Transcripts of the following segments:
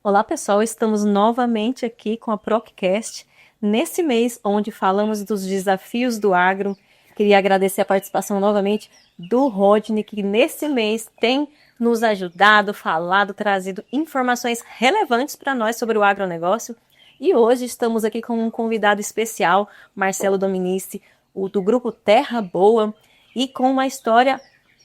Olá pessoal, estamos novamente aqui com a Procast, nesse mês onde falamos dos desafios do agro. Queria agradecer a participação novamente do Rodney, que nesse mês tem nos ajudado, falado, trazido informações relevantes para nós sobre o agronegócio. E hoje estamos aqui com um convidado especial, Marcelo Dominici, do grupo Terra Boa, e com uma história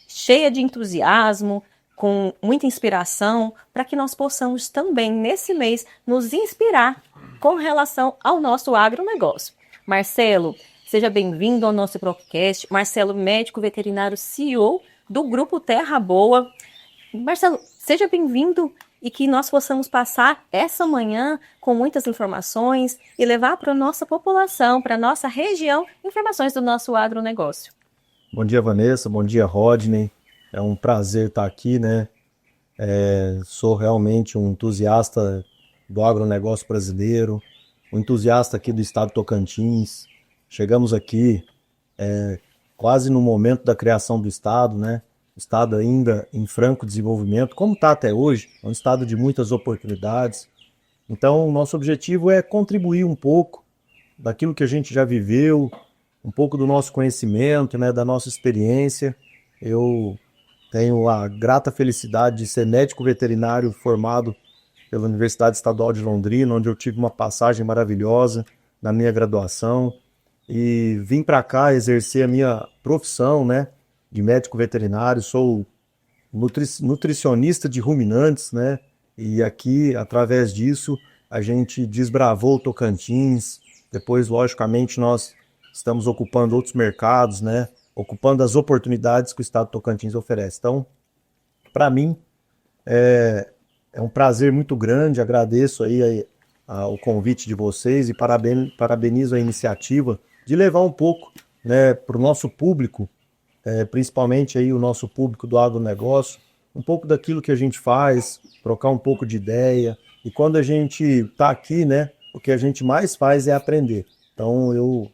cheia de entusiasmo, com muita inspiração, para que nós possamos também, nesse mês, nos inspirar com relação ao nosso agronegócio. Marcelo, seja bem-vindo ao nosso podcast. Marcelo, médico veterinário, CEO do Grupo Terra Boa. Marcelo, seja bem-vindo e que nós possamos passar essa manhã com muitas informações e levar para a nossa população, para a nossa região, informações do nosso agronegócio. Bom dia, Vanessa. Bom dia, Rodney. É um prazer estar aqui, né? Sou realmente um entusiasta do agronegócio brasileiro, um entusiasta aqui do estado de Tocantins. Chegamos aqui quase no momento da criação do estado, né? O estado ainda em franco desenvolvimento, como está até hoje, é um estado de muitas oportunidades. Então, o nosso objetivo é contribuir um pouco daquilo que a gente já viveu, um pouco do nosso conhecimento, né, da nossa experiência. Eu tenho a grata felicidade de ser médico veterinário formado pela Universidade Estadual de Londrina, onde eu tive uma passagem maravilhosa na minha graduação e vim para cá exercer a minha profissão, né, de médico veterinário. Sou nutricionista de ruminantes, né, e aqui, através disso, a gente desbravou o Tocantins. Depois, logicamente, nós estamos ocupando outros mercados, né, ocupando as oportunidades que o estado do Tocantins oferece. Então, para mim, é um prazer muito grande. Agradeço aí o convite de vocês e parabenizo a iniciativa de levar um pouco, né, para o nosso público, principalmente aí o nosso público do agronegócio, um pouco daquilo que a gente faz, trocar um pouco de ideia. E quando a gente está aqui, né, o que a gente mais faz é aprender. Então, eu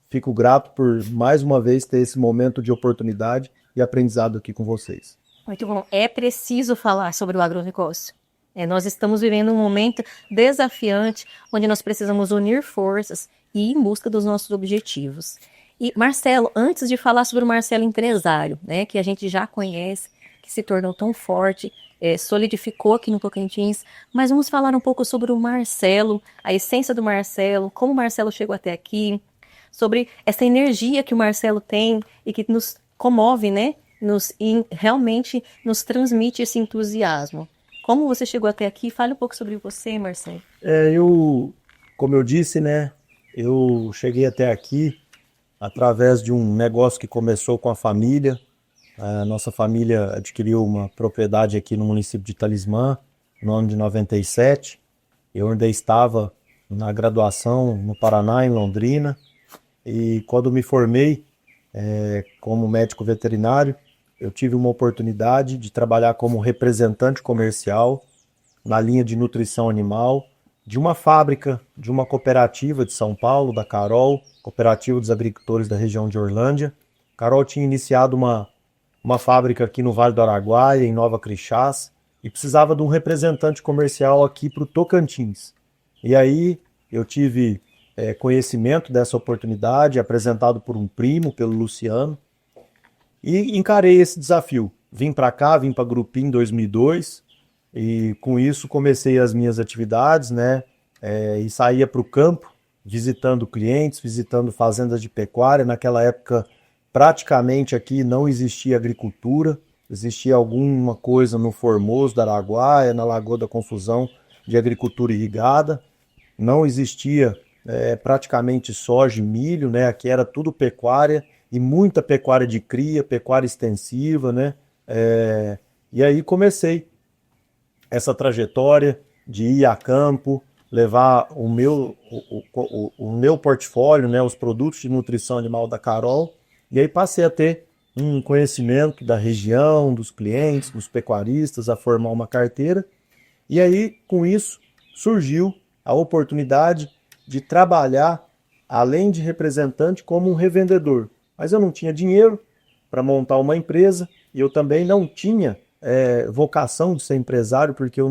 fico grato por, mais uma vez, ter esse momento de oportunidade e aprendizado aqui com vocês. Muito bom. É preciso falar sobre o agronegócio. Nós estamos vivendo um momento desafiante, onde nós precisamos unir forças e ir em busca dos nossos objetivos. E, Marcelo, antes de falar sobre o Marcelo empresário, né, que a gente já conhece, que se tornou tão forte, solidificou aqui no Tocantins, mas vamos falar um pouco sobre o Marcelo, a essência do Marcelo, como o Marcelo chegou até aqui, sobre essa energia que o Marcelo tem e que nos comove, né? Realmente nos transmite esse entusiasmo. Como você chegou até aqui? Fale um pouco sobre você, Marcelo. Como eu disse, né? Eu cheguei até aqui através de um negócio que começou com a família. A nossa família adquiriu uma propriedade aqui no município de Talismã, no ano de 97. Eu ainda estava na graduação no Paraná, em Londrina. E quando me formei como médico veterinário, eu tive uma oportunidade de trabalhar como representante comercial na linha de nutrição animal de uma fábrica, de uma cooperativa de São Paulo, da Carol, Cooperativa dos Agricultores da região de Orlândia. Carol tinha iniciado uma fábrica aqui no Vale do Araguaia, em Nova Crixás, e precisava de um representante comercial aqui para o Tocantins. E aí eu tive conhecimento dessa oportunidade, apresentado por um primo, pelo Luciano, e encarei esse desafio. Vim para cá, vim para Grupim em 2002, e com isso comecei as minhas atividades, né? E saía para o campo, visitando clientes, visitando fazendas de pecuária. Naquela época, praticamente aqui não existia agricultura, existia alguma coisa no Formoso do Araguaia, na Lagoa da Confusão, de agricultura irrigada. Não existia praticamente soja e milho, né? Aqui era tudo pecuária e muita pecuária de cria, pecuária extensiva, né? E aí comecei essa trajetória de ir a campo, levar o meu portfólio, né? Os produtos de nutrição animal da Carol, e aí passei a ter um conhecimento da região, dos clientes, dos pecuaristas, a formar uma carteira. E aí, com isso, surgiu a oportunidade de trabalhar, além de representante, como um revendedor. Mas eu não tinha dinheiro para montar uma empresa e eu também não tinha vocação de ser empresário, porque eu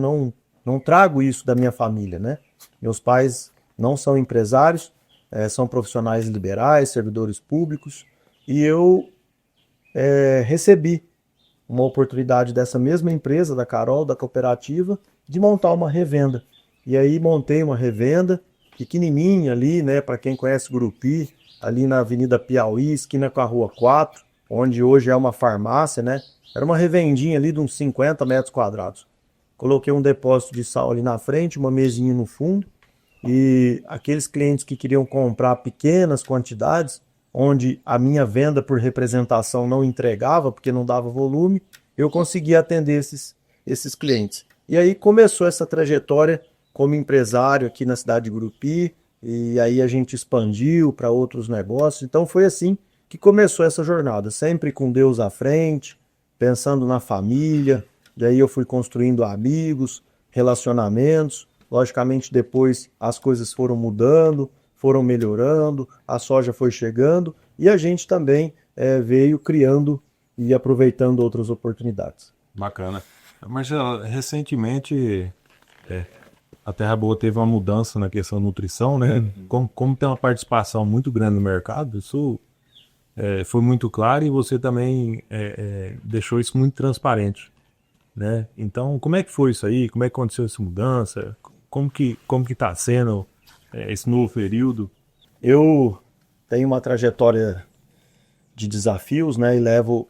não trago isso da minha família, né? Meus pais não são empresários, são profissionais liberais, servidores públicos, e eu recebi uma oportunidade dessa mesma empresa, da Carol, da cooperativa, de montar uma revenda. E aí montei uma revenda pequenininha ali, né, para quem conhece Gurupi, ali na Avenida Piauí, esquina com a Rua 4, onde hoje é uma farmácia, né? Era uma revendinha ali de uns 50 metros quadrados. Coloquei um depósito de sal ali na frente, uma mesinha no fundo, e aqueles clientes que queriam comprar pequenas quantidades, onde a minha venda por representação não entregava, porque não dava volume, eu conseguia atender esses clientes. E aí começou essa trajetória como empresário aqui na cidade de Gurupi, e aí a gente expandiu para outros negócios. Então foi assim que começou essa jornada, sempre com Deus à frente, pensando na família. Daí eu fui construindo amigos, relacionamentos. Logicamente depois as coisas foram mudando, foram melhorando, a soja foi chegando e a gente também veio criando e aproveitando outras oportunidades. Bacana. Marcelo, recentemente a Terra Boa teve uma mudança na questão da nutrição, né? Como tem uma participação muito grande no mercado, isso foi muito claro e você também deixou isso muito transparente, né? Então, como é que foi isso aí? Como é que aconteceu essa mudança? Como que está sendo esse novo período? Eu tenho uma trajetória de desafios, né? E levo,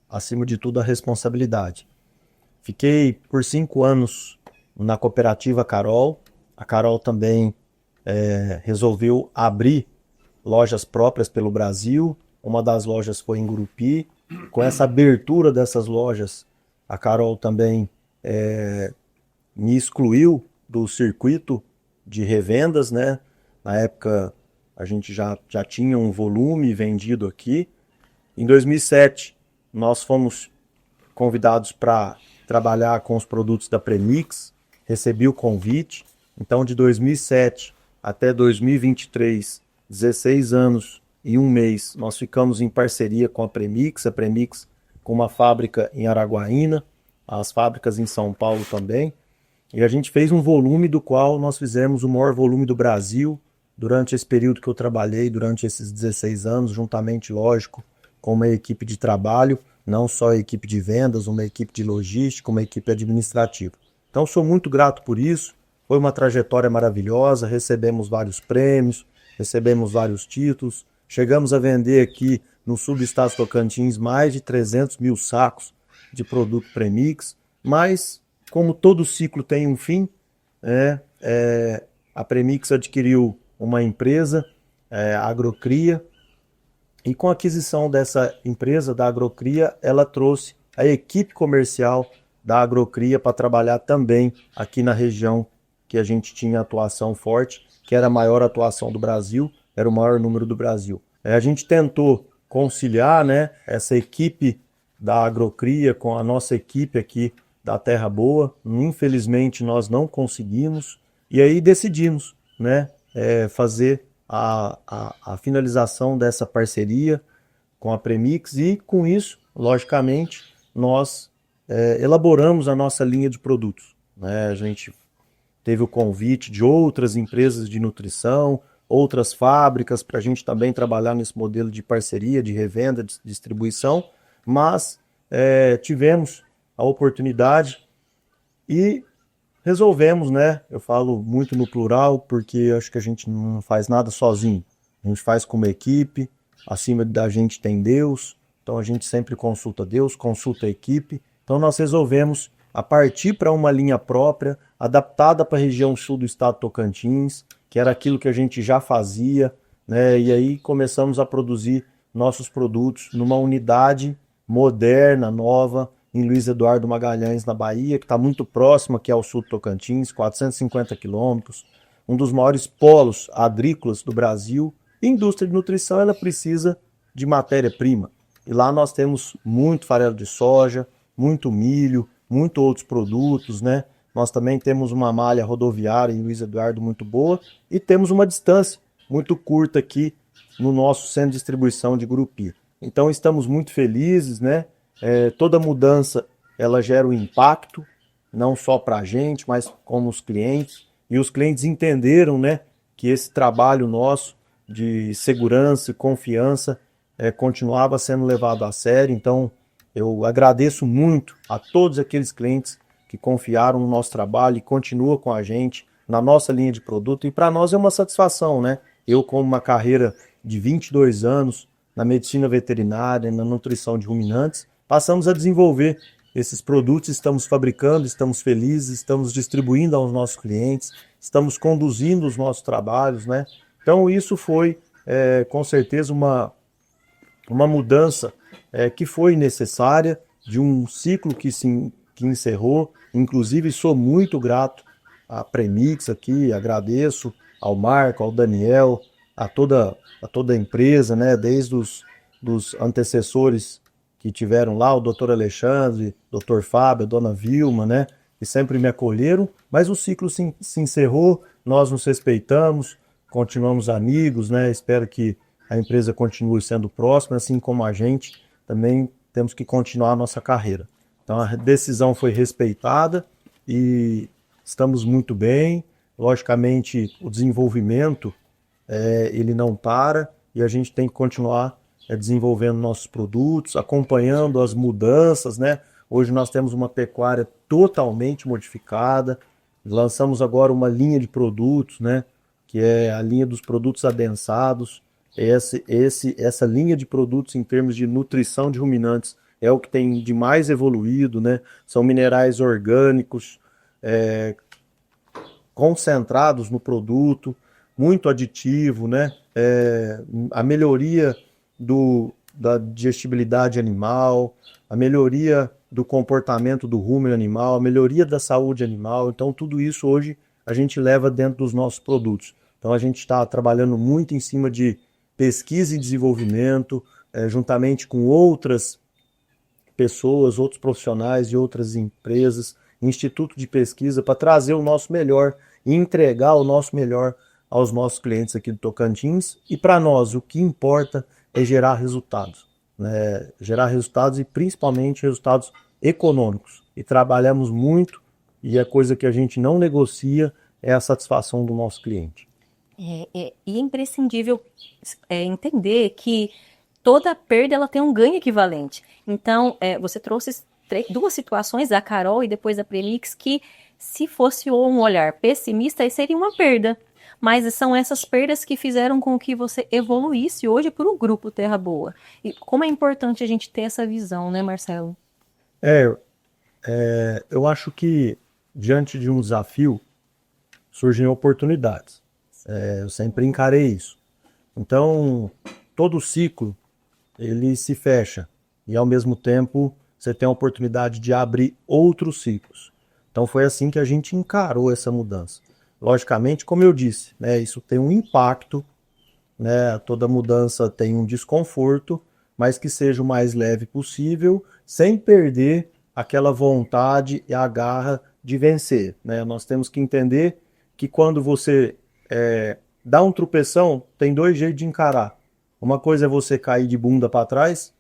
acima de tudo, a responsabilidade. Fiquei por 5 anos na cooperativa Carol. A Carol também resolveu abrir lojas próprias pelo Brasil. Uma das lojas foi em Gurupi. Com essa abertura dessas lojas, a Carol também me excluiu do circuito de revendas, né? Na época a gente já tinha um volume vendido aqui. Em 2007 nós fomos convidados para trabalhar com os produtos da Premix, recebi o convite. Então de 2007 até 2023, 16 anos e 1 mês, nós ficamos em parceria com a Premix com uma fábrica em Araguaína, as fábricas em São Paulo também. E a gente fez um volume do qual nós fizemos o maior volume do Brasil durante esse período que eu trabalhei, durante esses 16 anos, juntamente, lógico, com uma equipe de trabalho, não só a equipe de vendas, uma equipe de logística, uma equipe administrativa. Então sou muito grato por isso, foi uma trajetória maravilhosa, recebemos vários prêmios, recebemos vários títulos, chegamos a vender aqui no sul do estado de Tocantins mais de 300 mil sacos de produto Premix, mas como todo ciclo tem um fim, a Premix adquiriu uma empresa, a Agrocria, e com a aquisição dessa empresa, da Agrocria, ela trouxe a equipe comercial da Agrocria para trabalhar também aqui na região que a gente tinha atuação forte, que era a maior atuação do Brasil, era o maior número do Brasil. A gente tentou conciliar, né, essa equipe da Agrocria com a nossa equipe aqui da Terra Boa. Infelizmente nós não conseguimos e aí decidimos, né, fazer a finalização dessa parceria com a Premix e com isso, logicamente, nós elaboramos a nossa linha de produtos, né? A gente teve o convite de outras empresas de nutrição, outras fábricas para a gente também trabalhar nesse modelo de parceria, de revenda, de distribuição, mas tivemos a oportunidade e resolvemos, né? Eu falo muito no plural porque acho que a gente não faz nada sozinho. A gente faz com uma equipe, acima da gente tem Deus, então a gente sempre consulta Deus, consulta a equipe. Então nós resolvemos a partir para uma linha própria, adaptada para a região sul do estado de Tocantins, que era aquilo que a gente já fazia, né? E aí começamos a produzir nossos produtos numa unidade moderna, nova, em Luiz Eduardo Magalhães, na Bahia, que está muito próximo aqui ao sul do Tocantins, 450 quilômetros, um dos maiores polos agrícolas do Brasil. E a indústria de nutrição, ela precisa de matéria-prima. E lá nós temos muito farelo de soja, muito milho, muitos outros produtos, né? Nós também temos uma malha rodoviária em Luiz Eduardo muito boa e temos uma distância muito curta aqui no nosso centro de distribuição de Gurupi. Então estamos muito felizes, né? Toda mudança ela gera um impacto não só para a gente, mas como os clientes. E os clientes entenderam, né, que esse trabalho nosso de segurança e confiança continuava sendo levado a sério. Então, eu agradeço muito a todos aqueles clientes que confiaram no nosso trabalho e continuam com a gente na nossa linha de produto. E para nós é uma satisfação, né? Eu, com uma carreira de 22 anos na medicina veterinária, na nutrição de ruminantes, passamos a desenvolver esses produtos, estamos fabricando, estamos felizes, estamos distribuindo aos nossos clientes, estamos conduzindo os nossos trabalhos, né? Então isso foi, com certeza, uma mudança que foi necessária, de um ciclo que encerrou. Inclusive, sou muito grato à Premix aqui, agradeço ao Marco, ao Daniel, a toda a empresa, né? Desde dos antecessores que tiveram lá, o Dr. Alexandre, Dr. Fábio, a Dona Vilma, né? Que sempre me acolheram, mas o ciclo se encerrou, nós nos respeitamos, continuamos amigos, né? Espero que a empresa continue sendo próxima, assim como a gente também temos que continuar a nossa carreira. Então a decisão foi respeitada e estamos muito bem. Logicamente, o desenvolvimento ele não para e a gente tem que continuar desenvolvendo nossos produtos, acompanhando as mudanças, né? Hoje nós temos uma pecuária totalmente modificada, lançamos agora uma linha de produtos, né? Que é a linha dos produtos adensados. Essa linha de produtos em termos de nutrição de ruminantes é o que tem de mais evoluído, né? São minerais orgânicos, concentrados no produto, muito aditivo, né? A melhoria da digestibilidade animal, a melhoria do comportamento do rumen animal, a melhoria da saúde animal. Então tudo isso hoje a gente leva dentro dos nossos produtos. Então a gente está trabalhando muito em cima de pesquisa e desenvolvimento, juntamente com outras pessoas, outros profissionais de outras empresas, instituto de pesquisa, para trazer o nosso melhor e entregar o nosso melhor aos nossos clientes aqui do Tocantins. E para nós, o que importa é gerar resultados, né? Gerar resultados e principalmente resultados econômicos. E trabalhamos muito, e a coisa que a gente não negocia é a satisfação do nosso cliente. E é imprescindível entender que toda perda ela tem um ganho equivalente. Então, você trouxe duas situações, a Carol e depois a Premix, que se fosse um olhar pessimista, seria uma perda. Mas são essas perdas que fizeram com que você evoluísse hoje para o grupo Terra Boa. E como é importante a gente ter essa visão, né, Marcelo? Eu acho que diante de um desafio surgem oportunidades. Eu sempre encarei isso. Então, todo ciclo ele se fecha e ao mesmo tempo você tem a oportunidade de abrir outros ciclos. Então foi assim que a gente encarou essa mudança. Logicamente, como eu disse, né, isso tem um impacto, né, toda mudança tem um desconforto, mas que seja o mais leve possível, sem perder aquela vontade e a garra de vencer, né? Nós temos que entender que quando você dá um tropeção, tem dois jeitos de encarar. Uma coisa é você cair de bunda para trás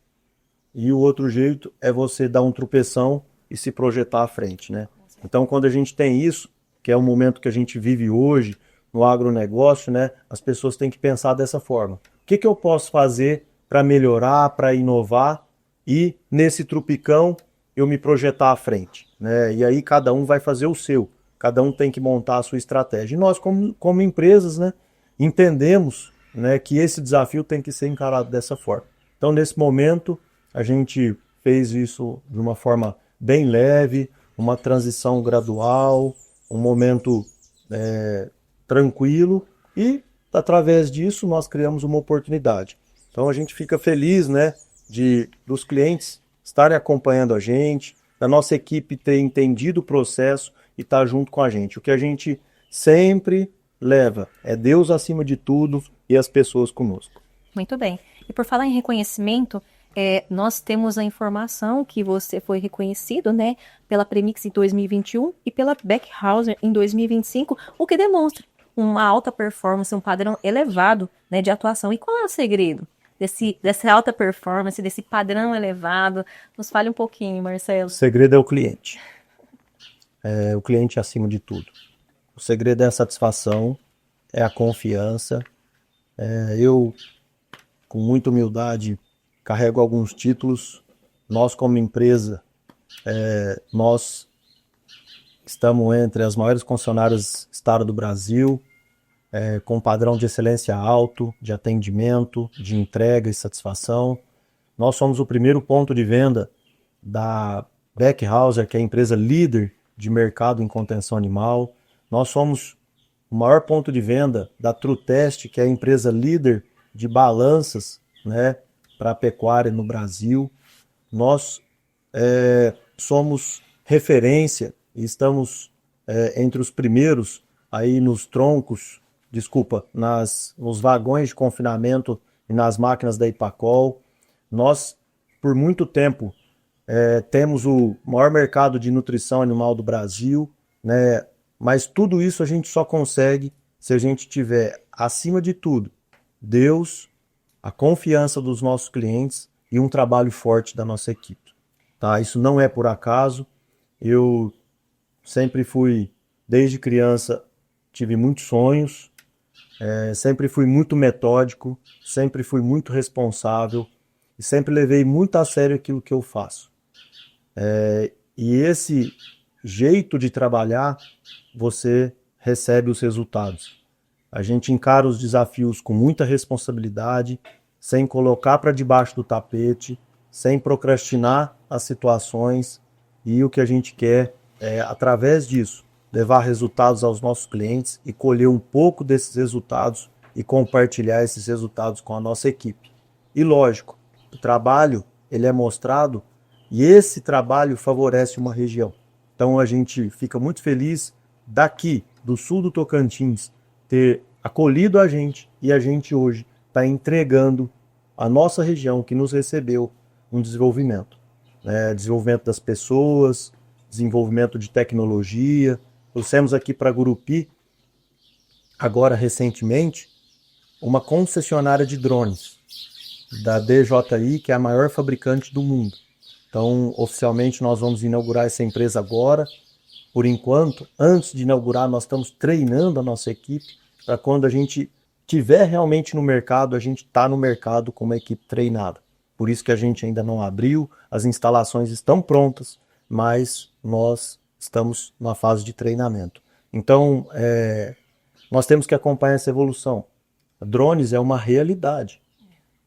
e o outro jeito é você dar um tropeção e se projetar à frente, né? Então, quando a gente tem isso, que é o momento que a gente vive hoje no agronegócio, né? As pessoas têm que pensar dessa forma. O que eu posso fazer para melhorar, para inovar e nesse trupicão eu me projetar à frente, né? E aí cada um vai fazer o seu. Cada um tem que montar a sua estratégia. E nós, como empresas, né, entendemos, né, que esse desafio tem que ser encarado dessa forma. Então, nesse momento, a gente fez isso de uma forma bem leve, uma transição gradual, um momento tranquilo e, através disso, nós criamos uma oportunidade. Então, a gente fica feliz, né, dos clientes estarem acompanhando a gente, da nossa equipe ter entendido o processo e estar junto com a gente. O que a gente sempre leva é Deus acima de tudo e as pessoas conosco. Muito bem. E por falar em reconhecimento, nós temos a informação que você foi reconhecido, né, pela Premix em 2021 e pela Beckhauser em 2025, o que demonstra uma alta performance, um padrão elevado, né, de atuação. E qual é o segredo dessa alta performance, desse padrão elevado? Nos fale um pouquinho, Marcelo. O segredo é o cliente. o cliente acima de tudo. O segredo é a satisfação, é a confiança. Eu, com muita humildade, carrego alguns títulos. Nós, como empresa, nós estamos entre as maiores concessionárias estado do Brasil, com padrão de excelência alto, de atendimento, de entrega e satisfação. Nós somos o primeiro ponto de venda da Beckhauser, que é a empresa líder de mercado em contenção animal. Nós somos o maior ponto de venda da Trutest, que é a empresa líder de balanças, né, para a pecuária no Brasil. Nós somos referência e estamos entre os primeiros aí nos nos vagões de confinamento e nas máquinas da Ipacol. Nós, por muito tempo, temos o maior mercado de nutrição animal do Brasil, né? Mas tudo isso a gente só consegue se a gente tiver, acima de tudo, Deus, a confiança dos nossos clientes e um trabalho forte da nossa equipe. Tá? Isso não é por acaso. Eu sempre fui, desde criança, tive muitos sonhos, sempre fui muito metódico, sempre fui muito responsável e sempre levei muito a sério aquilo que eu faço. E esse jeito de trabalhar, você recebe os resultados. A gente encara os desafios com muita responsabilidade, sem colocar para debaixo do tapete, sem procrastinar as situações, e o que a gente quer é, através disso, levar resultados aos nossos clientes e colher um pouco desses resultados e compartilhar esses resultados com a nossa equipe. E lógico, o trabalho ele é mostrado e esse trabalho favorece uma região. Então a gente fica muito feliz daqui, do sul do Tocantins, ter acolhido a gente e a gente hoje está entregando a nossa região que nos recebeu um desenvolvimento. Desenvolvimento das pessoas, desenvolvimento de tecnologia. Trouxemos aqui para Gurupi, agora recentemente, uma concessionária de drones da DJI, que é a maior fabricante do mundo. Então, oficialmente, nós vamos inaugurar essa empresa agora. Por enquanto, antes de inaugurar, nós estamos treinando a nossa equipe para quando a gente estiver realmente no mercado, a gente está no mercado com uma equipe treinada. Por isso que a gente ainda não abriu, as instalações estão prontas, mas nós estamos na fase de treinamento. Então, nós temos que acompanhar essa evolução. Drones é uma realidade.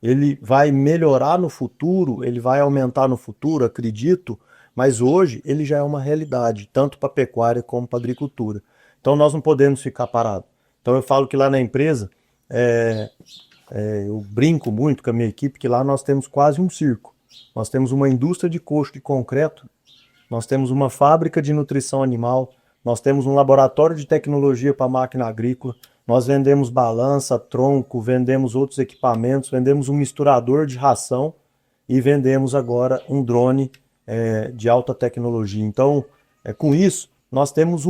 Ele vai melhorar no futuro, ele vai aumentar no futuro, acredito, mas hoje ele já é uma realidade, tanto para a pecuária como para a agricultura. Então nós não podemos ficar parados. Então eu falo que lá na empresa, eu brinco muito com a minha equipe, que lá nós temos quase um circo. Nós temos uma indústria de coxo de concreto, nós temos uma fábrica de nutrição animal, nós temos um laboratório de tecnologia para máquina agrícola, nós vendemos balança, tronco, vendemos outros equipamentos, vendemos um misturador de ração e vendemos agora um drone de alta tecnologia. Então, com isso, nós temos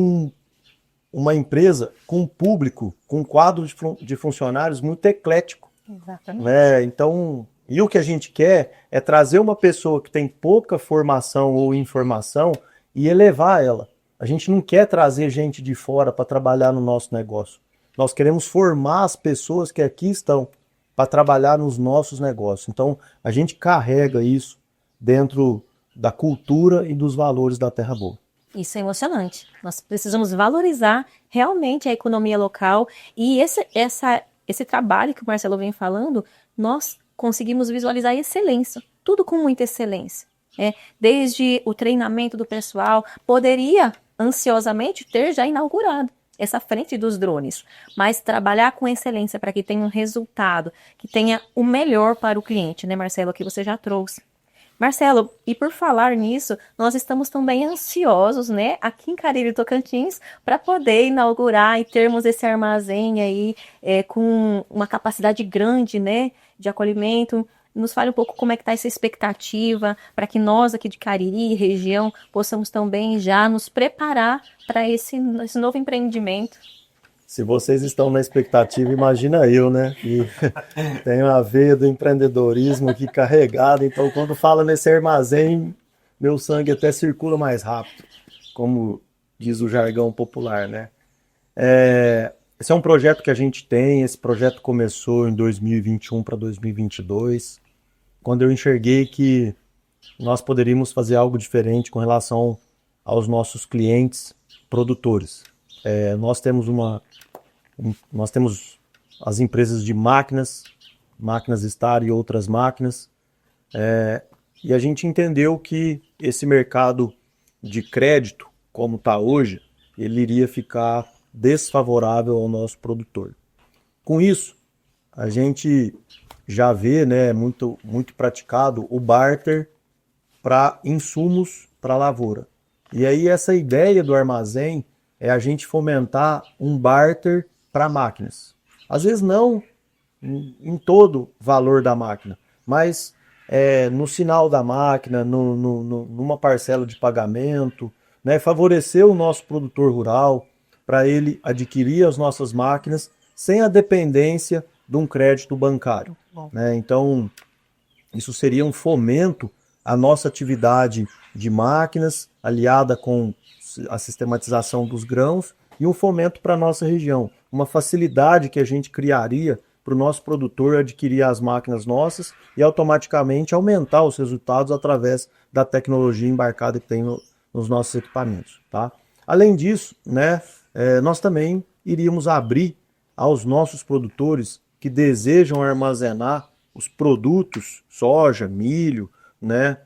uma empresa com um público, com um quadro de funcionários muito eclético. Exatamente. Então, e o que a gente quer é trazer uma pessoa que tem pouca formação ou informação e elevar ela. A gente não quer trazer gente de fora para trabalhar no nosso negócio. Nós queremos formar as pessoas que aqui estão para trabalhar nos nossos negócios. Então, a gente carrega isso dentro da cultura e dos valores da Terra Boa. Isso é emocionante. Nós precisamos valorizar realmente a economia local e esse trabalho que o Marcelo vem falando, nós conseguimos visualizar a excelência, tudo com muita excelência. Desde o treinamento do pessoal, poderia ansiosamente ter já inaugurado essa frente dos drones, mas trabalhar com excelência para que tenha um resultado, que tenha o melhor para o cliente, né, Marcelo, que você já trouxe. Marcelo, e por falar nisso, nós estamos também ansiosos, né, aqui em Cariri Tocantins, para poder inaugurar e termos esse armazém aí com uma capacidade grande, né, de acolhimento. Nos fale um pouco como é que está essa expectativa para que nós aqui de Cariri, região, possamos também já nos preparar para esse novo empreendimento. Se vocês estão na expectativa, imagina eu, né? E tenho a veia do empreendedorismo aqui carregada, então quando fala nesse armazém, meu sangue até circula mais rápido. Como diz o jargão popular, né? Esse é um projeto que a gente tem, esse projeto começou em 2021 para 2022, quando eu enxerguei que nós poderíamos fazer algo diferente com relação aos nossos clientes produtores. Nós temos as empresas de máquinas Star e outras máquinas, e a gente entendeu que esse mercado de crédito, como está hoje, ele iria ficar desfavorável ao nosso produtor. Com isso, a gente já vê, né, muito praticado o barter para insumos para a lavoura. E aí essa ideia do armazém é a gente fomentar um barter para máquinas. Às vezes não em todo valor da máquina, mas no sinal da máquina, numa parcela de pagamento, né, favorecer o nosso produtor rural para ele adquirir as nossas máquinas sem a dependência de um crédito bancário, né? Então, isso seria um fomento à nossa atividade de máquinas, aliada com a sistematização dos grãos, e um fomento para a nossa região, uma facilidade que a gente criaria para o nosso produtor adquirir as máquinas nossas e automaticamente aumentar os resultados através da tecnologia embarcada que tem nos nossos equipamentos, tá? Além disso, né, nós também iríamos abrir aos nossos produtores que desejam armazenar os produtos, soja, milho, né,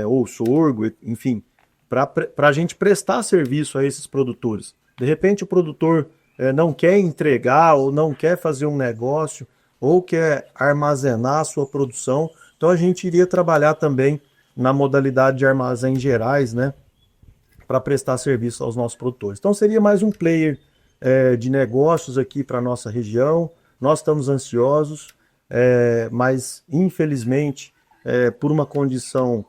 ou sorgo, enfim, para a gente prestar serviço a esses produtores. De repente o produtor não quer entregar ou não quer fazer um negócio ou quer armazenar a sua produção, então a gente iria trabalhar também na modalidade de armazéns gerais, né, para prestar serviço aos nossos produtores. Então seria mais um player de negócios aqui para a nossa região. Nós estamos ansiosos, mas infelizmente, por uma condição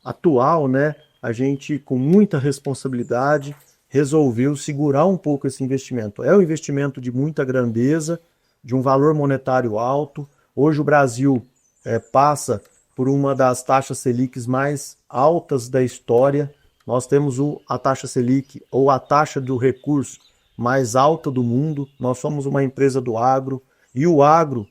atual, né, a gente com muita responsabilidade resolveu segurar um pouco esse investimento. É um investimento de muita grandeza, de um valor monetário alto. Hoje o Brasil passa por uma das taxas Selic mais altas da história. Nós temos a taxa Selic, ou a taxa do recurso, mais alta do mundo. Nós somos uma empresa do agro, e o agro,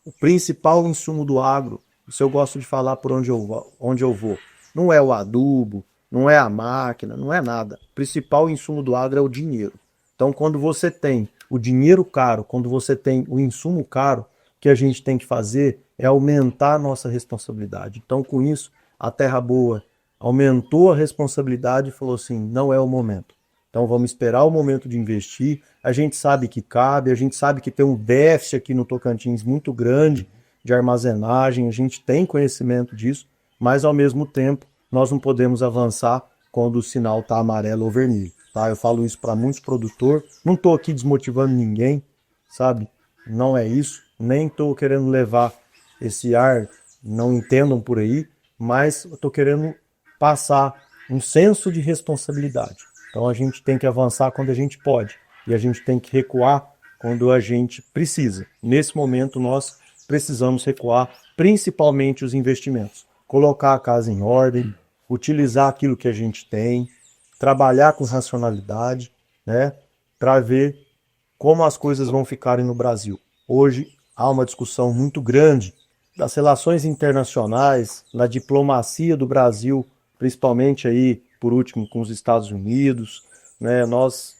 o principal insumo do agro, isso eu gosto de falar por onde eu vou, não é o adubo, não é a máquina, não é nada. O principal insumo do agro é o dinheiro. Então, quando você tem o dinheiro caro, quando você tem o insumo caro, o que a gente tem que fazer é aumentar a nossa responsabilidade. Então, com isso, a Terra Boa aumentou a responsabilidade e falou assim, não é o momento. Então vamos esperar o momento de investir. A gente sabe que cabe, a gente sabe que tem um déficit aqui no Tocantins muito grande de armazenagem, a gente tem conhecimento disso, mas ao mesmo tempo nós não podemos avançar quando o sinal está amarelo ou vermelho, tá? Eu falo isso para muitos produtores, não estou aqui desmotivando ninguém, sabe? Não é isso, nem estou querendo levar esse ar, não entendam por aí, mas eu estou querendo passar um senso de responsabilidade. Então a gente tem que avançar quando a gente pode e a gente tem que recuar quando a gente precisa. Nesse momento nós precisamos recuar, principalmente os investimentos. Colocar a casa em ordem, utilizar aquilo que a gente tem, trabalhar com racionalidade, né, para ver como as coisas vão ficarem no Brasil. Hoje há uma discussão muito grande das relações internacionais, na diplomacia do Brasil, principalmente aí, por último, com os Estados Unidos, né? Nós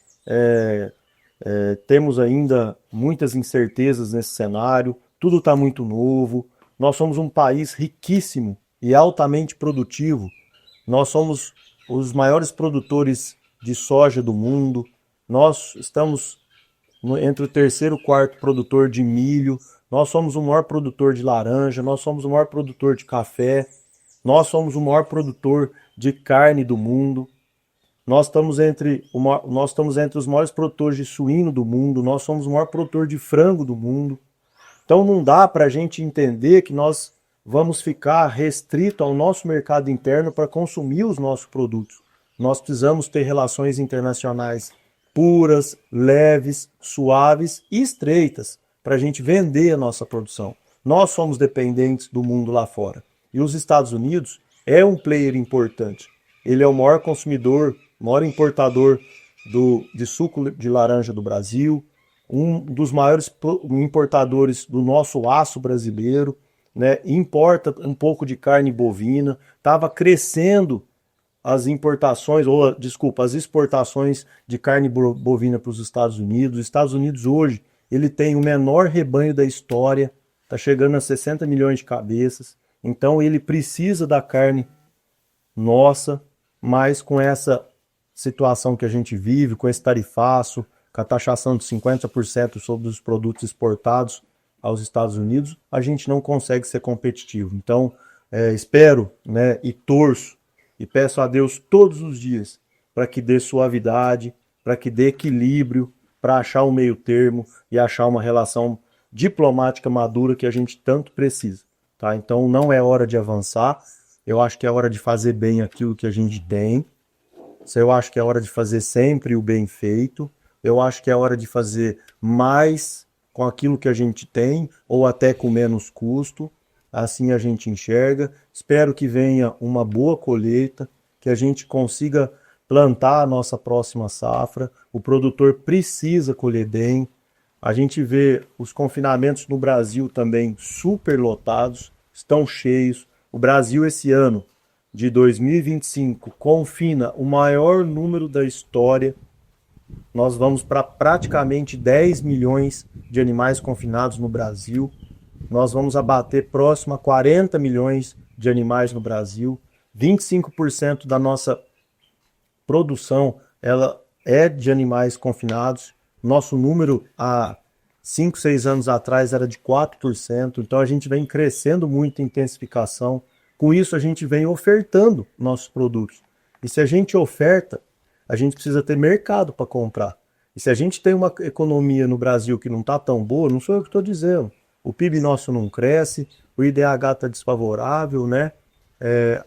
temos ainda muitas incertezas nesse cenário, tudo está muito novo, nós somos um país riquíssimo e altamente produtivo, nós somos os maiores produtores de soja do mundo, nós estamos entre o terceiro e o quarto produtor de milho, nós somos o maior produtor de laranja, nós somos o maior produtor de café, nós somos o maior produtor de carne do mundo, nós estamos entre os maiores produtores de suíno do mundo, nós somos o maior produtor de frango do mundo. Então não dá para a gente entender que nós vamos ficar restrito ao nosso mercado interno para consumir os nossos produtos. Nós precisamos ter relações internacionais puras, leves, suaves e estreitas para a gente vender a nossa produção. Nós somos dependentes do mundo lá fora. E os Estados Unidos é um player importante. Ele é o maior consumidor maior importador de suco de laranja do Brasil, um dos maiores importadores do nosso aço brasileiro, né? Importa um pouco de carne bovina, estava crescendo as as exportações de carne bovina para os Estados Unidos. Os Estados Unidos hoje, ele tem o menor rebanho da história, está chegando a 60 milhões de cabeças, então ele precisa da carne nossa, mas com essa situação que a gente vive, com esse tarifaço, com a taxação de 50% sobre os produtos exportados aos Estados Unidos, a gente não consegue ser competitivo. Então, espero, né, e torço e peço a Deus todos os dias para que dê suavidade, para que dê equilíbrio, para achar um meio termo e achar uma relação diplomática madura que a gente tanto precisa. Tá? Então, não é hora de avançar. Eu acho que é hora de fazer bem aquilo que a gente tem. Eu acho que é hora de fazer sempre o bem feito. Eu acho que é hora de fazer mais com aquilo que a gente tem, ou até com menos custo. Assim a gente enxerga. Espero que venha uma boa colheita, que a gente consiga plantar a nossa próxima safra. O produtor precisa colher bem. A gente vê os confinamentos no Brasil também superlotados, estão cheios. O Brasil esse ano de 2025 confina o maior número da história. Nós vamos para praticamente 10 milhões de animais confinados no Brasil. Nós vamos abater próximo a 40 milhões de animais no Brasil. 25% da nossa produção ela é de animais confinados. Nosso número há 5, 6 anos atrás era de 4%. Então a gente vem crescendo muito em intensificação. Com isso a gente vem ofertando nossos produtos. E se a gente oferta, a gente precisa ter mercado para comprar. E se a gente tem uma economia no Brasil que não está tão boa, não sou eu que estou dizendo. O PIB nosso não cresce, o IDH está desfavorável, né?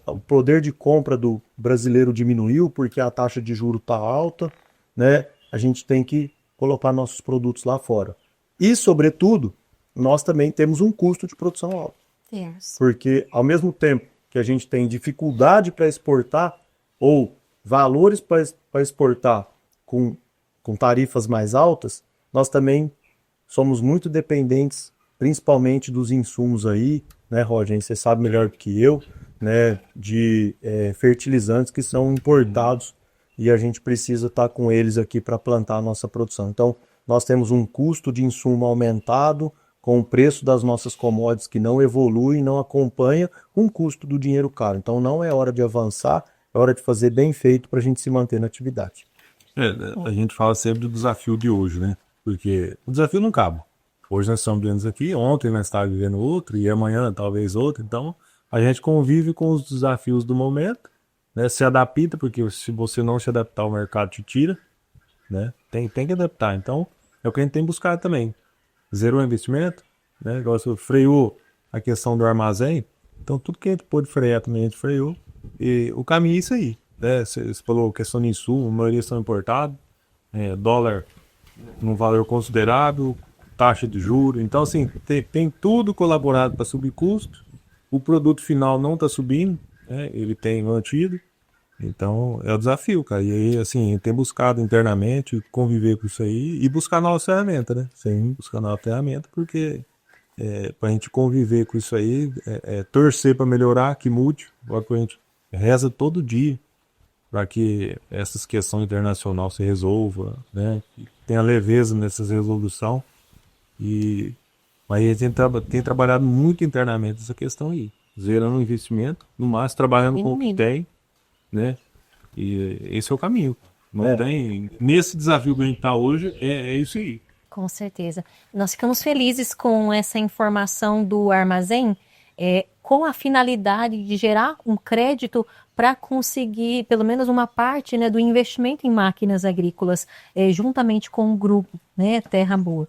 O poder de compra do brasileiro diminuiu porque a taxa de juros está alta, né? A gente tem que colocar nossos produtos lá fora. E, sobretudo, nós também temos um custo de produção alto. Yes. Porque, ao mesmo tempo que a gente tem dificuldade para exportar ou valores para exportar com tarifas mais altas, nós também somos muito dependentes, principalmente dos insumos aí, né, Roger? Você sabe melhor do que eu, né, de fertilizantes que são importados e a gente precisa estar com eles aqui para plantar a nossa produção. Então, nós temos um custo de insumo aumentado, com o preço das nossas commodities que não evolui, não acompanha com o custo do dinheiro caro. Então, não é hora de avançar, é hora de fazer bem feito para a gente se manter na atividade. A gente fala sempre do desafio de hoje, né? Porque o desafio não acaba. Hoje nós estamos vivendo isso aqui, ontem nós estávamos vivendo outro, e amanhã talvez outro. Então, a gente convive com os desafios do momento, né? Se adapta, porque se você não se adaptar, o mercado te tira, né? Tem que adaptar. Então, é o que a gente tem buscado também. Zerou o investimento, né? Negócio freou a questão do armazém. Então, tudo que a gente pôde frear também a gente freou. E o caminho é isso aí, né? Você falou questão de insumo, a maioria são importados, dólar num valor considerável, taxa de juros. Então, assim, tem tudo colaborado para subir custo. O produto final não está subindo, né? Ele tem mantido. Então, é o desafio, cara. E aí, assim, tem buscado internamente conviver com isso aí e buscar novas ferramentas, né? Sim, buscar novas ferramentas, porque pra gente conviver com isso aí, torcer para melhorar, que mude. A gente reza todo dia para que essas questões internacionais se resolvam, né? Que tenha leveza nessas resoluções. Mas a gente tem trabalhado muito internamente essa questão aí. Zerando o investimento, no máximo trabalhando com o que tem, né? E esse é o caminho. Não tem. Nesse desafio que a gente está hoje, é isso aí. Com certeza. Nós ficamos felizes com essa informação do armazém, com a finalidade de gerar um crédito para conseguir pelo menos uma parte, né, do investimento em máquinas agrícolas, juntamente com o grupo, né, Terra Boa.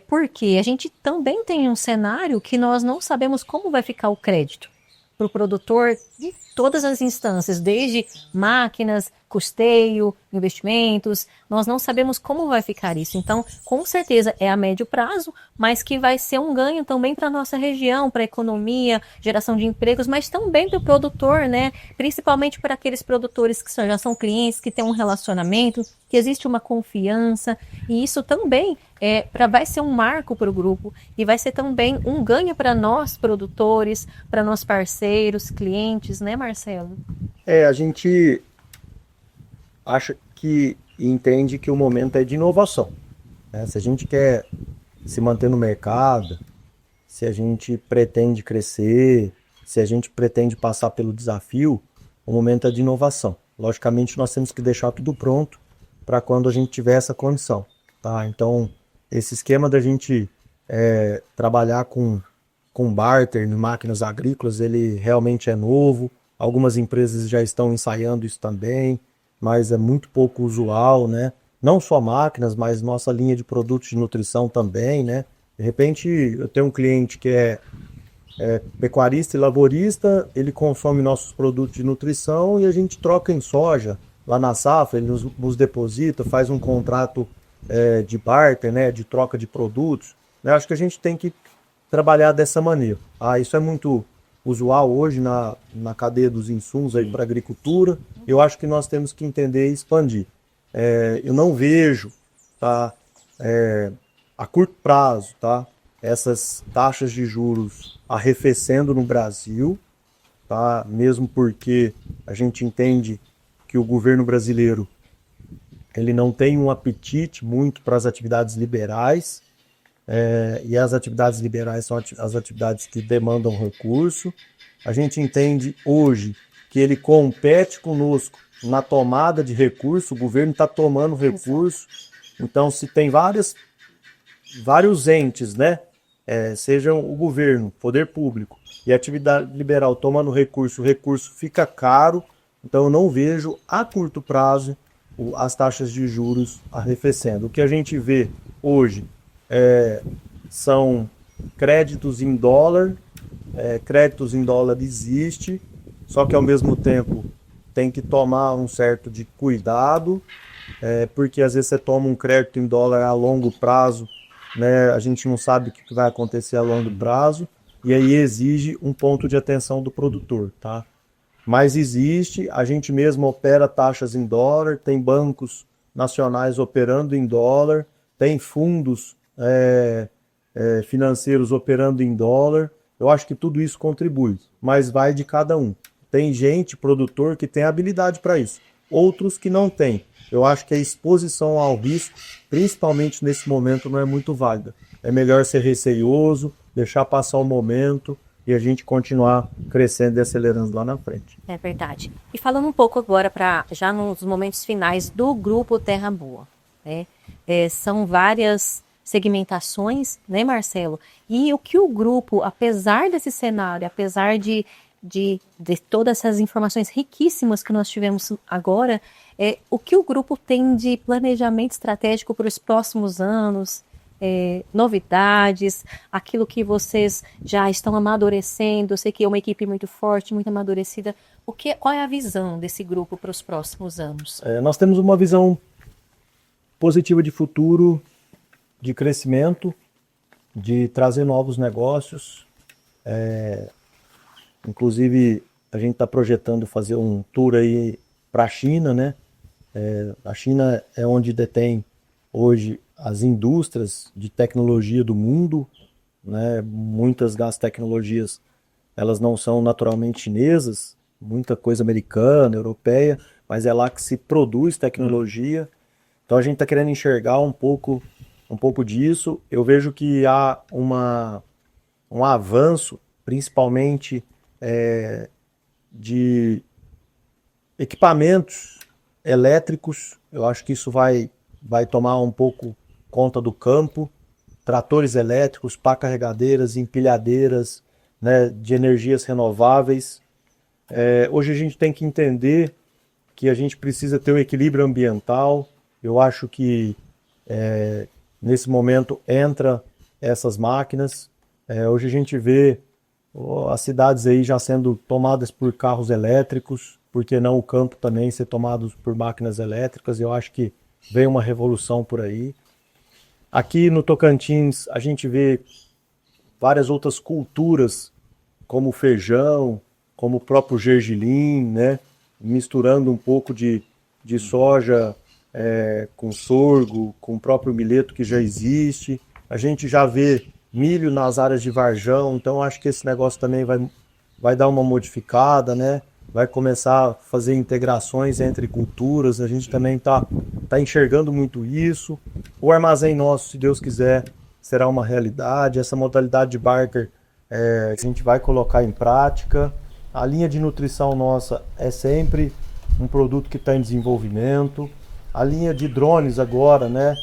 Porque a gente também tem um cenário que nós não sabemos como vai ficar o crédito para o produtor de todas as instâncias, desde máquinas, custeio, investimentos, nós não sabemos como vai ficar isso. Então, com certeza é a médio prazo, mas que vai ser um ganho também para a nossa região, para a economia, geração de empregos, mas também para o produtor, né? Principalmente para aqueles produtores que já são clientes, que têm um relacionamento, que existe uma confiança, e isso também vai ser um marco para o grupo e vai ser também um ganho para nós produtores, para nós parceiros, clientes, né, Marcelo? A gente acha que e entende que o momento é de inovação, né? Se a gente quer se manter no mercado, se a gente pretende crescer, se a gente pretende passar pelo desafio, o momento é de inovação. Logicamente, nós temos que deixar tudo pronto para quando a gente tiver essa condição, tá? Então, esse esquema da gente trabalhar com barter em máquinas agrícolas, ele realmente é novo. Algumas empresas já estão ensaiando isso também, mas é muito pouco usual, né? Não só máquinas, mas nossa linha de produtos de nutrição também, né? De repente, eu tenho um cliente que é pecuarista e lavorista, ele consome nossos produtos de nutrição e a gente troca em soja lá na safra, ele nos deposita, faz um contrato de barter, né? De troca de produtos. Eu acho que a gente tem que trabalhar dessa maneira. Isso é muito usual hoje na cadeia dos insumos para a agricultura. Eu acho que nós temos que entender e expandir. Eu não vejo, tá, a curto prazo, tá, essas taxas de juros arrefecendo no Brasil, tá, mesmo porque a gente entende que o governo brasileiro ele não tem um apetite muito para as atividades liberais, e as atividades liberais são as atividades que demandam recurso. A gente entende hoje que ele compete conosco na tomada de recurso, o governo está tomando recurso, então se tem vários entes, né? Sejam o governo, poder público e a atividade liberal tomando recurso, o recurso fica caro, então eu não vejo a curto prazo as taxas de juros arrefecendo. O que a gente vê hoje são créditos em dólar, créditos em dólar existe, só que ao mesmo tempo tem que tomar um certo de cuidado, porque às vezes você toma um crédito em dólar a longo prazo, né, a gente não sabe o que vai acontecer a longo prazo, e aí exige um ponto de atenção do produtor, tá? Mas existe, a gente mesmo opera taxas em dólar, tem bancos nacionais operando em dólar, tem fundos financeiros operando em dólar. Eu acho que tudo isso contribui, mas vai de cada um. Tem gente, produtor, que tem habilidade para isso, outros que não têm. Eu acho que a exposição ao risco, principalmente nesse momento, não é muito válida. É melhor ser receioso, deixar passar o momento e a gente continuar crescendo e acelerando lá na frente. É verdade. E falando um pouco agora, já nos momentos finais do Grupo Terra Boa, né? São várias segmentações, né, Marcelo? E o que o grupo, apesar desse cenário, apesar de todas essas informações riquíssimas que nós tivemos agora, o que o grupo tem de planejamento estratégico para os próximos anos, novidades, aquilo que vocês já estão amadurecendo? Eu sei que é uma equipe muito forte, muito amadurecida. Qual é a visão desse grupo para os próximos anos? Nós temos uma visão positiva de futuro, de crescimento, de trazer novos negócios. Inclusive, a gente está projetando fazer um tour aí para a China, né? A China é onde detém hoje as indústrias de tecnologia do mundo, né? Muitas das tecnologias, elas não são naturalmente chinesas, muita coisa americana, europeia, mas é lá que se produz tecnologia. Então a gente está querendo enxergar um pouco disso. Eu vejo que há um avanço, principalmente de equipamentos elétricos. Eu acho que isso vai tomar um pouco conta do campo. Tratores elétricos, pá carregadeiras, empilhadeiras, né, de energias renováveis. Hoje a gente tem que entender que a gente precisa ter um equilíbrio ambiental. Eu acho que nesse momento entra essas máquinas. Hoje a gente vê as cidades aí já sendo tomadas por carros elétricos. por que não o campo também ser tomado por máquinas elétricas? Eu acho que vem uma revolução por aí. Aqui no Tocantins a gente vê várias outras culturas, como o feijão, como o próprio gergelim, né? Misturando um pouco de soja com sorgo, com o próprio milheto que já existe. A gente já vê milho nas áreas de varjão, então acho que esse negócio também vai dar uma modificada, né? Vai começar a fazer integrações entre culturas, a gente também tá enxergando muito isso. O armazém nosso, se Deus quiser, será uma realidade. Essa modalidade de barter a gente vai colocar em prática. A linha de nutrição nossa é sempre um produto que está em desenvolvimento. A linha de drones agora, né?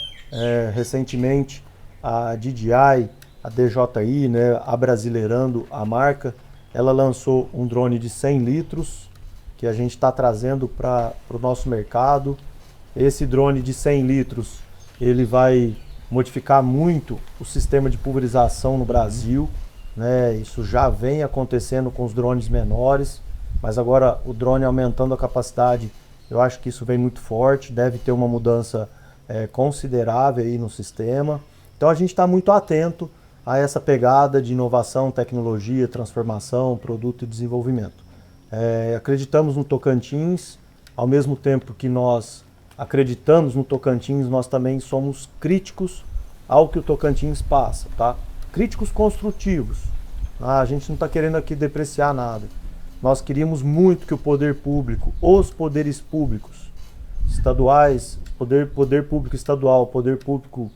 Recentemente a DJI, a DJI, né? Abrasileirando a marca, ela lançou um drone de 100 litros que a gente está trazendo para o nosso mercado. Esse drone de 100 litros, ele vai modificar muito o sistema de pulverização no Brasil, né? Isso já vem acontecendo com os drones menores, mas agora o drone aumentando a capacidade, eu acho que isso vem muito forte, deve ter uma mudança considerável aí no sistema. Então a gente está muito atento a essa pegada de inovação, tecnologia, transformação, produto e desenvolvimento. Acreditamos no Tocantins, ao mesmo tempo que nós acreditamos no Tocantins, nós também somos críticos ao que o Tocantins passa, tá? Críticos construtivos. A gente não está querendo aqui depreciar nada. Nós queríamos muito que o poder público, os poderes públicos estaduais, poder público estadual, poder público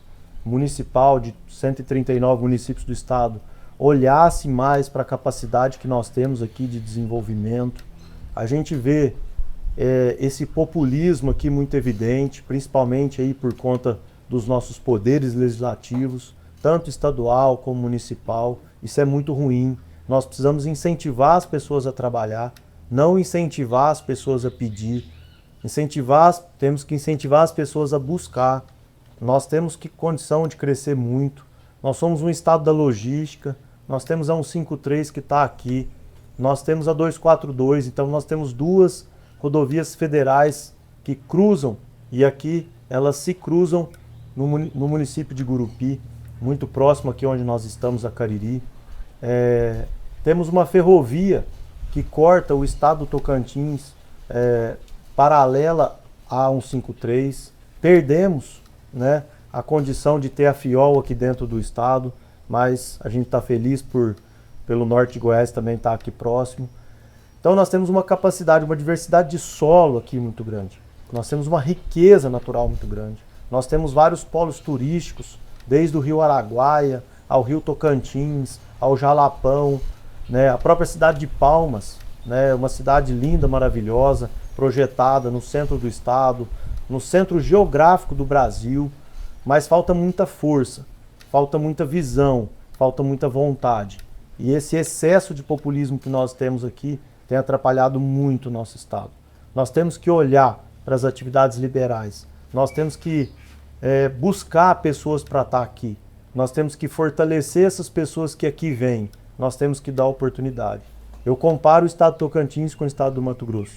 municipal de 139 municípios do estado, olhasse mais para a capacidade que nós temos aqui de desenvolvimento. A gente vê esse populismo aqui muito evidente, principalmente aí por conta dos nossos poderes legislativos, tanto estadual como municipal. Isso é muito ruim. Nós precisamos incentivar as pessoas a trabalhar, não incentivar as pessoas a pedir. Temos que incentivar as pessoas a buscar. Nós temos condição de crescer muito. Nós somos um estado da logística. Nós temos a 153 que está aqui. Nós temos a 242. Então nós temos duas rodovias federais que cruzam. E aqui elas se cruzam no município de Gurupi, muito próximo aqui onde nós estamos, a Cariri. Temos uma ferrovia que corta o estado do Tocantins, paralela à 153. Perdemos, né, a condição de ter a FIOL aqui dentro do estado, mas a gente está feliz pelo norte de Goiás também estar aqui próximo. Então nós temos uma capacidade, uma diversidade de solo aqui muito grande. Nós temos uma riqueza natural muito grande. Nós temos vários polos turísticos, desde o Rio Araguaia ao Rio Tocantins, ao Jalapão, né, a própria cidade de Palmas, né, uma cidade linda, maravilhosa, projetada no centro do estado, no centro geográfico do Brasil, mas falta muita força, falta muita visão, falta muita vontade. E esse excesso de populismo que nós temos aqui tem atrapalhado muito o nosso estado. Nós temos que olhar para as atividades liberais, nós temos que buscar pessoas para estar aqui, nós temos que fortalecer essas pessoas que aqui vêm, nós temos que dar oportunidade. Eu comparo o estado do Tocantins com o estado do Mato Grosso.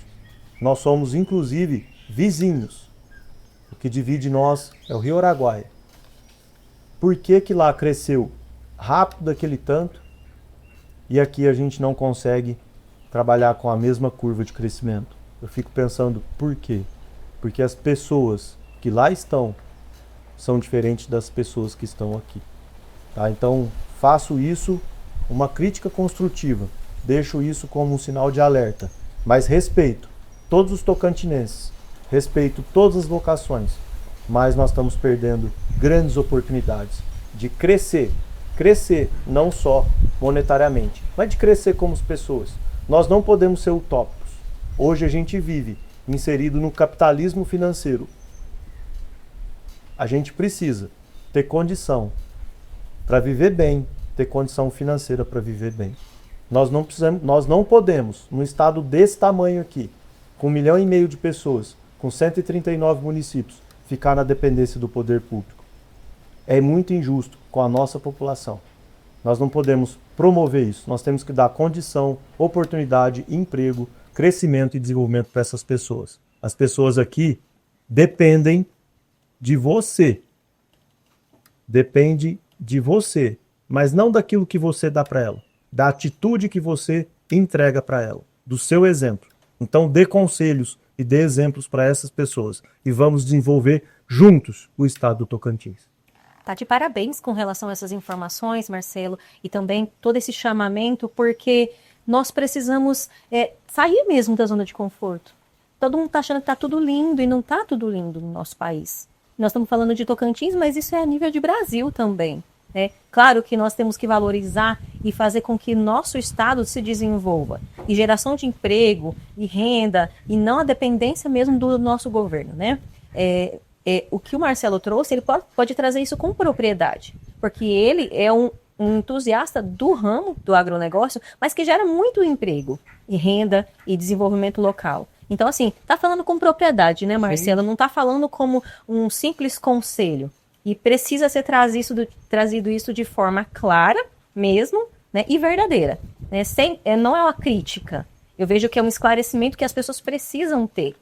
Nós somos, inclusive, vizinhos. O que divide nós é o Rio Araguaia. Por que que lá cresceu rápido daquele tanto e aqui a gente não consegue trabalhar com a mesma curva de crescimento? Eu fico pensando, por quê? Porque as pessoas que lá estão são diferentes das pessoas que estão aqui. Tá? Então, faço isso uma crítica construtiva, deixo isso como um sinal de alerta, mas respeito todos os tocantinenses, respeito todas as vocações, mas nós estamos perdendo grandes oportunidades de crescer não só monetariamente, mas de crescer como pessoas. Nós não podemos ser utópicos. Hoje a gente vive inserido no capitalismo financeiro. A gente precisa ter condição para viver bem, ter condição financeira para viver bem. Nós não podemos, num estado desse tamanho aqui, com 1,5 milhão de pessoas, com 139 municípios, ficar na dependência do poder público. É muito injusto com a nossa população. Nós não podemos promover isso. Nós temos que dar condição, oportunidade, emprego crescimento e desenvolvimento para essas pessoas. As pessoas aqui dependem de você. Depende de você, mas não daquilo que você dá para ela, da atitude que você entrega para ela, do seu exemplo. Então dê conselhos e dê exemplos para essas pessoas e vamos desenvolver juntos o estado do Tocantins. Tá de parabéns com relação a essas informações, Marcelo, e também todo esse chamamento, porque nós precisamos sair mesmo da zona de conforto. Todo mundo está achando que está tudo lindo e não está tudo lindo no nosso país. Nós estamos falando de Tocantins, mas isso é a nível de Brasil também. Né? Claro que nós temos que valorizar e fazer com que nosso estado se desenvolva. E geração de emprego e renda, e não a dependência mesmo do nosso governo. Né? O que o Marcelo trouxe, ele pode trazer isso com propriedade. Porque ele é um entusiasta do ramo do agronegócio, mas que gera muito emprego, e renda e desenvolvimento local. Então, assim, tá falando com propriedade, né, Marcelo? Sim. Não tá falando como um simples conselho. E precisa ser trazido isso de forma clara mesmo, né, e verdadeira. Né? Não é uma crítica. Eu vejo que é um esclarecimento que as pessoas precisam ter.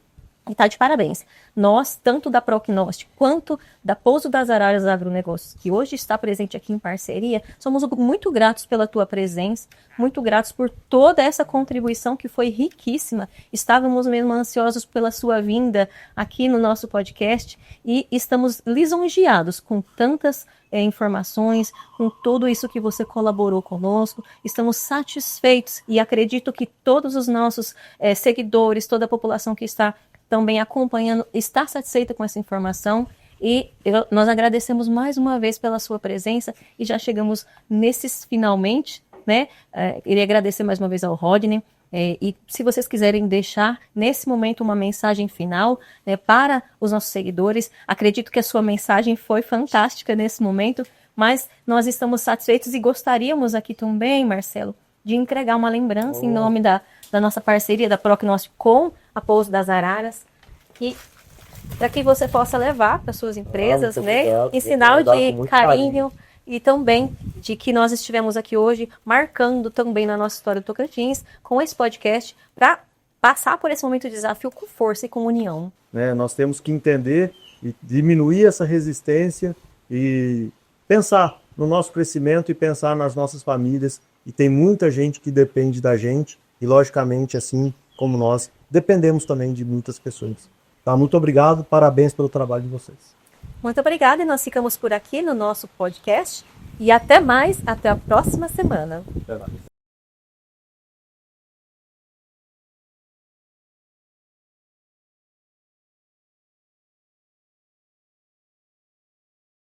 E tá de parabéns. Nós, tanto da Procnost quanto da Pouso das Araras Agronegócios, que hoje está presente aqui em parceria, somos muito gratos pela tua presença, muito gratos por toda essa contribuição que foi riquíssima. Estávamos mesmo ansiosos pela sua vinda aqui no nosso podcast e estamos lisonjeados com tantas informações, com tudo isso que você colaborou conosco. Estamos satisfeitos e acredito que todos os nossos seguidores, toda a população que está também acompanhando, está satisfeita com essa informação e nós agradecemos mais uma vez pela sua presença e já chegamos nesses finalmente, né? Queria agradecer mais uma vez ao Rodney e se vocês quiserem deixar nesse momento uma mensagem final, né, para os nossos seguidores, acredito que a sua mensagem foi fantástica nesse momento, mas nós estamos satisfeitos e gostaríamos aqui também, Marcelo, de entregar uma lembrança em nome da nossa parceria da Procnost com a Pouso das Araras, e para que você possa levar para suas empresas, né, em sinal de carinho e também de que nós estivemos aqui hoje marcando também na nossa história do Tocantins com esse podcast para passar por esse momento de desafio com força e com união. Nós temos que entender e diminuir essa resistência e pensar no nosso crescimento e pensar nas nossas famílias, e tem muita gente que depende da gente e logicamente assim como nós dependemos também de muitas pessoas. Tá, muito obrigado, parabéns pelo trabalho de vocês. Muito obrigada e nós ficamos por aqui no nosso podcast e até a próxima semana. Até mais.